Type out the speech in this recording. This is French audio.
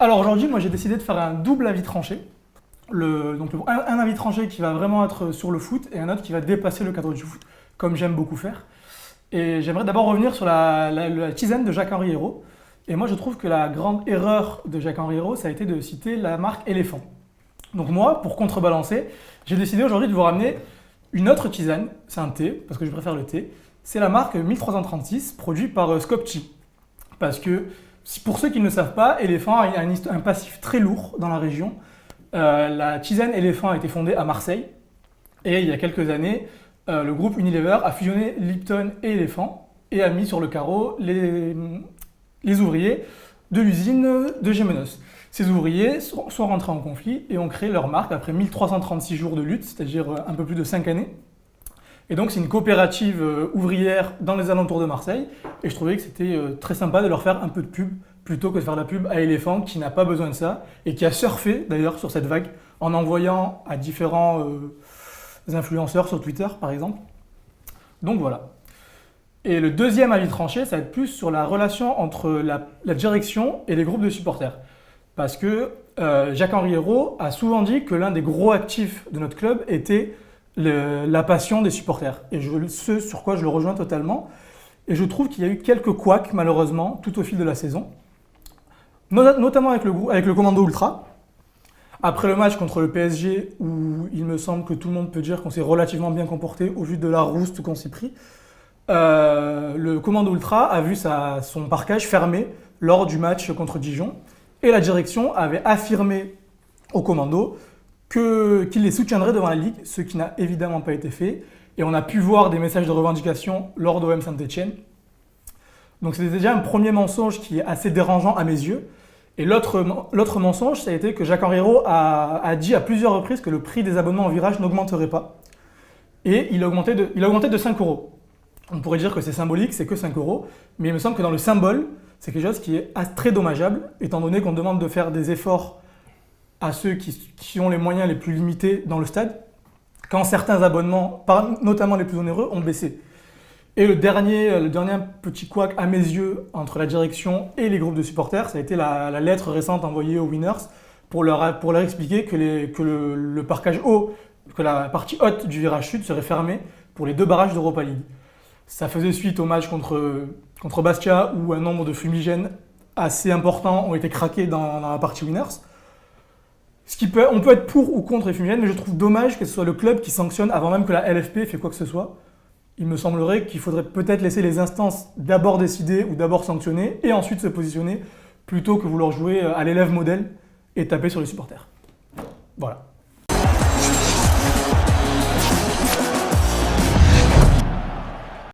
Alors aujourd'hui, moi j'ai décidé de faire un double avis tranché. Un avis tranché qui va vraiment être sur le foot et un autre qui va dépasser le cadre du foot, comme j'aime beaucoup faire. Et j'aimerais d'abord revenir sur la tisane de Jacques-Henri Hérault. Et moi je trouve que la grande erreur de Jacques-Henri Hérault, ça a été de citer la marque Éléphant. Donc moi, pour contrebalancer, j'ai décidé aujourd'hui de vous ramener une autre tisane, c'est un thé, parce que je préfère le thé. C'est la marque 1336, produit par Scopti. Parce que, pour ceux qui ne le savent pas, Éléphant a un passif très lourd dans la région. La tisane Éléphant a été fondée à Marseille. Et il y a quelques années, le groupe Unilever a fusionné Lipton et Éléphant et a mis sur le carreau les ouvriers de l'usine de Gémenos. Ces ouvriers sont rentrés en conflit et ont créé leur marque après 1336 jours de lutte, c'est-à-dire un peu plus de 5 années. Et donc c'est une coopérative ouvrière dans les alentours de Marseille. Et je trouvais que c'était très sympa de leur faire un peu de pub plutôt que de faire la pub à Éléphant qui n'a pas besoin de ça et qui a surfé d'ailleurs sur cette vague en envoyant à différents influenceurs sur Twitter par exemple. Donc voilà. Et le deuxième avis tranché, ça va être plus sur la relation entre la direction et les groupes de supporters. Parce que Jacques-Henri Hérault a souvent dit que l'un des gros actifs de notre club était la passion des supporters. Et ce sur quoi je le rejoins totalement. Et je trouve qu'il y a eu quelques couacs, malheureusement, tout au fil de la saison. Notamment avec le Commando Ultra. Après le match contre le PSG, où il me semble que tout le monde peut dire qu'on s'est relativement bien comporté au vu de la rouste qu'on s'est pris, le Commando Ultra a vu son parquage fermé lors du match contre Dijon. Et la direction avait affirmé au Commando qu'il les soutiendrait devant la Ligue, ce qui n'a évidemment pas été fait. Et on a pu voir des messages de revendication lors d'OM Saint-Etienne. Donc c'était déjà un premier mensonge qui est assez dérangeant à mes yeux. Et l'autre mensonge, ça a été que Jacques-Henri Hérault a dit à plusieurs reprises que le prix des abonnements en virage n'augmenterait pas. Et il a augmenté de 5 euros. On pourrait dire que c'est symbolique, c'est que 5 euros. Mais il me semble que dans le symbole, c'est quelque chose qui est très dommageable, étant donné qu'on demande de faire des efforts à ceux qui ont les moyens les plus limités dans le stade, quand certains abonnements, notamment les plus onéreux, ont baissé. Et le dernier petit couac à mes yeux entre la direction et les groupes de supporters, ça a été la lettre récente envoyée aux Winners pour leur expliquer que le parquage haut, que la partie haute du virage sud serait fermée pour les 2 barrages d'Europa League. Ça faisait suite au match contre Bastia où un nombre de fumigènes assez importants ont été craqués dans la partie Winners. On peut être pour ou contre les fumigènes, mais je trouve dommage que ce soit le club qui sanctionne avant même que la LFP fait quoi que ce soit. Il me semblerait qu'il faudrait peut-être laisser les instances d'abord décider ou d'abord sanctionner et ensuite se positionner plutôt que vouloir jouer à l'élève modèle et taper sur les supporters. Voilà.